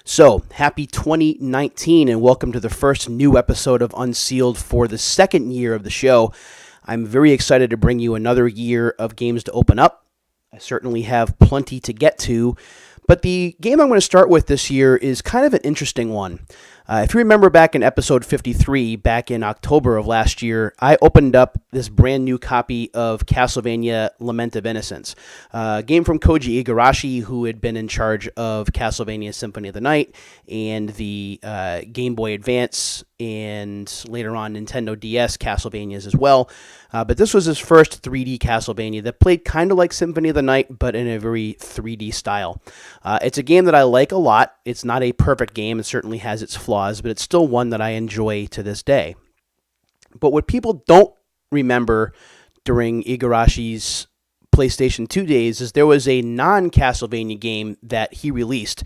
So, happy 2019 and welcome to the first new episode of Unsealed for the second year of the show. I'm very excited to bring you another year of games to open up. I certainly have plenty to get to, but the game I'm going to start with this year is kind of an interesting one. If you remember back in episode 53, back in October of last year, I opened up this brand new copy of Castlevania Lament of Innocence, a game from Koji Igarashi, who had been in charge of Castlevania Symphony of the Night and the Game Boy Advance and later on Nintendo DS Castlevanias as well. But this was his first 3D Castlevania that played kind of like Symphony of the Night, but in a very 3D style. It's a game that I like a lot. It's not a perfect game. It certainly has its flaws, but it's still one that I enjoy to this day. But what people don't remember during Igarashi's PlayStation 2 days is there was a non-Castlevania game that he released,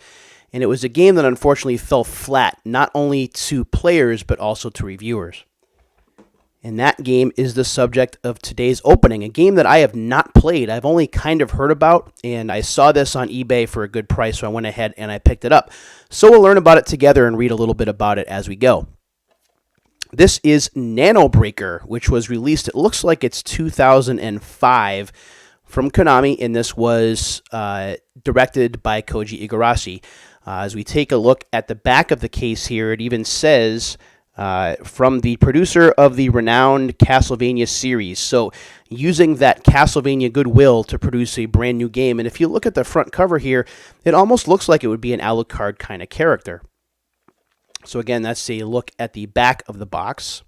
and it was a game that unfortunately fell flat, not only to players, but also to reviewers. And that game is the subject of today's opening, a game that I have not played. I've only kind of heard about, and I saw this on eBay for a good price, so I went ahead and I picked it up. So we'll learn about it together and read a little bit about it as we go. This is Nanobreaker, which was released, it looks like it's 2005, from Konami, and this was directed by Koji Igarashi. As we take a look at the back of the case here, it even says from the producer of the renowned Castlevania series. So using that Castlevania goodwill to produce a brand new game. And if you look at the front cover here, it almost looks like it would be an Alucard kind of character. So again, that's a look at the back of the box.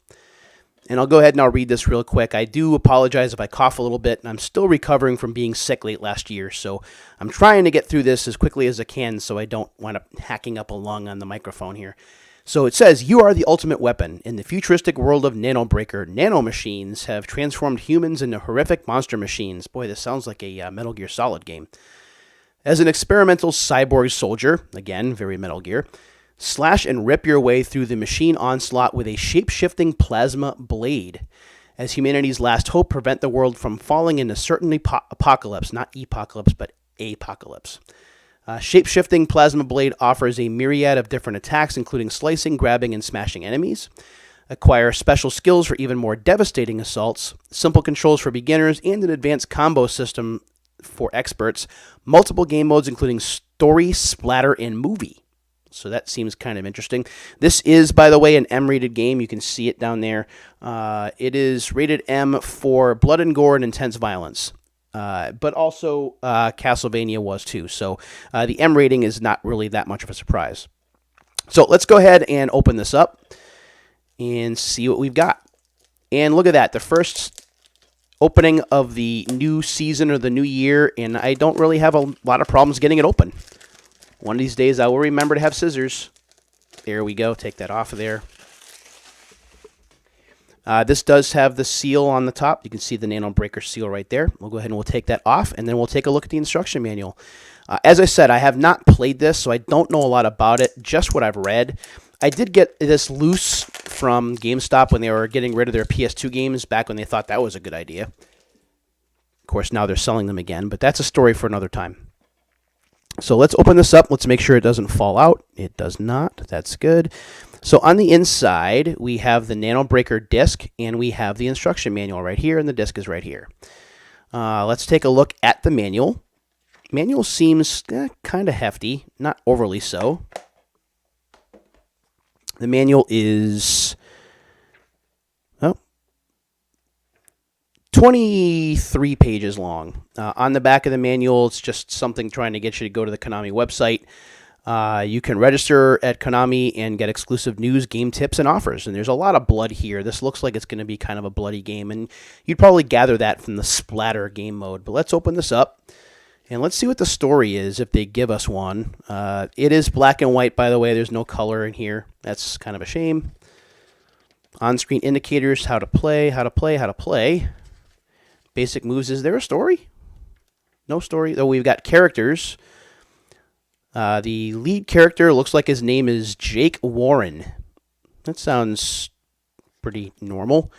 And I'll go ahead and I'll read this real quick. I do apologize if I cough a little bit, and I'm still recovering from being sick late last year. So I'm trying to get through this as quickly as I can so I don't wind up hacking up a lung on the microphone here. So it says, you are the ultimate weapon. In the futuristic world of Nanobreaker, nanomachines have transformed humans into horrific monster machines. Boy, this sounds like a Metal Gear Solid game. As an experimental cyborg soldier, again, very Metal Gear, slash and rip your way through the machine onslaught with a shape-shifting plasma blade. As humanity's last hope, prevent the world from falling into certain apocalypse, not epocalypse, but apocalypse. Shape-shifting plasma blade offers a myriad of different attacks, including slicing, grabbing, and smashing enemies. Acquire special skills for even more devastating assaults, simple controls for beginners, and an advanced combo system for experts. Multiple game modes, including story, splatter, and movie. So that seems kind of interesting. This is, by the way, an M-rated game. You can see it down there. It is rated M for blood and gore and intense violence. But also Castlevania was too. So the M rating is not really that much of a surprise. So let's go ahead and open this up and see what we've got. And look at that, the first opening of the new season or the new year, and I don't really have a lot of problems getting it open. One of these days I will remember to have scissors. There we go, take that off of there. This does have the seal on the top. You can see the Nanobreaker seal right there. We'll go ahead and we'll take that off, and then we'll take a look at the instruction manual. As I said, I have not played this, so I don't know a lot about it, just what I've read. I did get this loose from GameStop when they were getting rid of their PS2 games back when they thought that was a good idea. Of course, now they're selling them again, but that's a story for another time. So let's open this up. Let's make sure it doesn't fall out. It does not. That's good. So on the inside, we have the Nanobreaker disc, and we have the instruction manual right here, and the disc is right here. Let's take a look at the manual. Manual seems kind of hefty, not overly so. The manual is 23 pages long. On the back of the manual, it's just something trying to get you to go to the Konami website. You can register at Konami and get exclusive news, game tips, and offers. And there's a lot of blood here. This looks like it's going to be kind of a bloody game, and you'd probably gather that from the splatter game mode. But let's open this up, and let's see what the story is, if they give us one. It is black and white, by the way. There's no color in here. That's kind of a shame. On-screen indicators, how to play, how to play, how to play. Basic moves. Is there a story? No story. Though we've got characters. The lead character looks like his name is Jake Warren. That sounds pretty normal.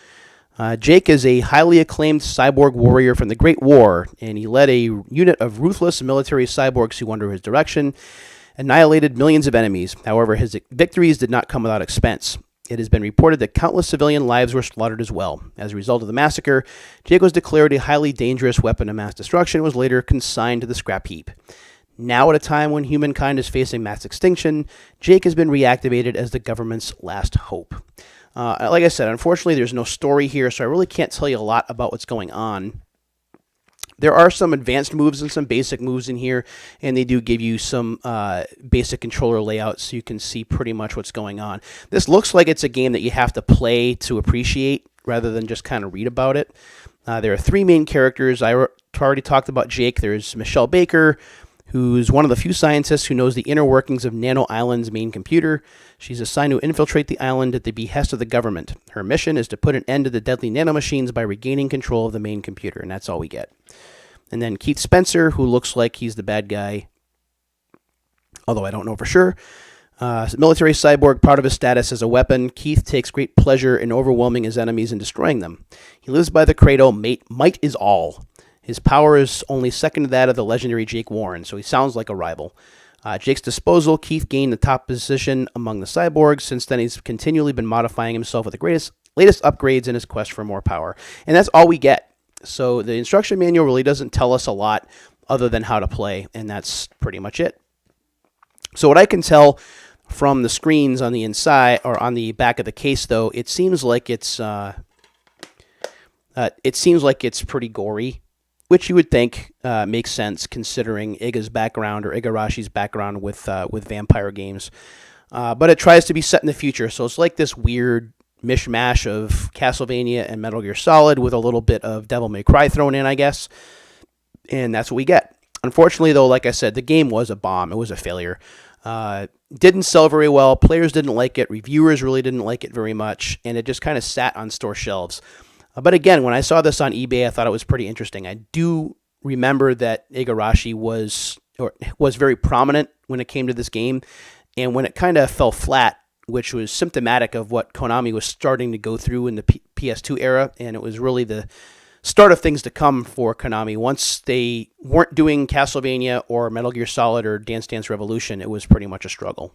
Jake is a highly acclaimed cyborg warrior from the Great War, and he led a unit of ruthless military cyborgs who were under his direction. annihilated millions of enemies. However, his victories did not come without expense. It has been reported that countless civilian lives were slaughtered as well. As a result of the massacre, Jake was declared a highly dangerous weapon of mass destruction and was later consigned to the scrap heap. Now, at a time when humankind is facing mass extinction, Jake has been reactivated as the government's last hope. Like I said, unfortunately, there's no story here, so I really can't tell you a lot about what's going on. There are some advanced moves and some basic moves in here, and they do give you some basic controller layouts so you can see pretty much what's going on. This looks like it's a game that you have to play to appreciate rather than just kind of read about it. There are 3 main characters. I already talked about Jake. There's Michelle Baker, who's one of the few scientists who knows the inner workings of Nano Island's main computer. She's assigned to infiltrate the island at the behest of the government. Her mission is to put an end to the deadly nanomachines by regaining control of the main computer, and that's all we get. And then Keith Spencer, who looks like he's the bad guy, although I don't know for sure. Military cyborg, proud of his status as a weapon, Keith takes great pleasure in overwhelming his enemies and destroying them. He lives by the credo, might is all. His power is only second to that of the legendary Jake Warren, so he sounds like a rival. Jake's disposal, Keith gained the top position among the cyborgs. Since then, he's continually been modifying himself with the latest upgrades in his quest for more power. And that's all we get. So the instruction manual really doesn't tell us a lot other than how to play, and that's pretty much it. So what I can tell from the screens on the inside or on the back of the case, though, it seems like it's pretty gory, which you would think makes sense considering Iga's background or Igarashi's background with vampire games. But it tries to be set in the future, so it's like this weird mishmash of Castlevania and Metal Gear Solid with a little bit of Devil May Cry thrown in, I guess. And that's what we get. Unfortunately, though, like I said, the game was a bomb. It was a failure. Didn't sell very well. Players didn't like it. Reviewers really didn't like it very much. And it just kind of sat on store shelves. But again, when I saw this on eBay, I thought it was pretty interesting. I do remember that Igarashi was very prominent when it came to this game. And when it kind of fell flat, which was symptomatic of what Konami was starting to go through in the PS2 era, and it was really the start of things to come for Konami. Once they weren't doing Castlevania or Metal Gear Solid or Dance Dance Revolution, it was pretty much a struggle.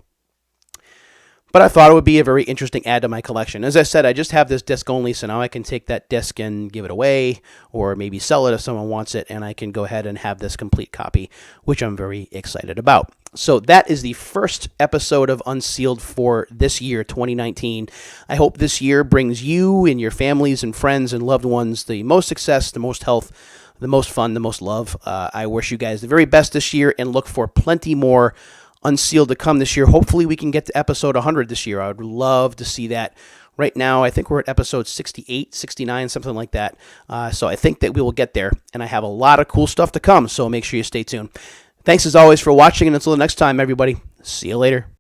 But I thought it would be a very interesting add to my collection. As I said, I just have this disc only, so now I can take that disc and give it away, or maybe sell it if someone wants it, and I can go ahead and have this complete copy, which I'm very excited about. So that is the first episode of Unsealed for this year, 2019. I hope this year brings you and your families and friends and loved ones the most success, the most health, the most fun, the most love. I wish you guys the very best this year and look for plenty more Unsealed to come this year. Hopefully we can get to episode 100 this year. I would love to see that. Right now, I think we're at episode 68, 69, something like that. So I think that we will get there, and I have a lot of cool stuff to come, so make sure you stay tuned. Thanks as always for watching, and until the next time, everybody, see you later.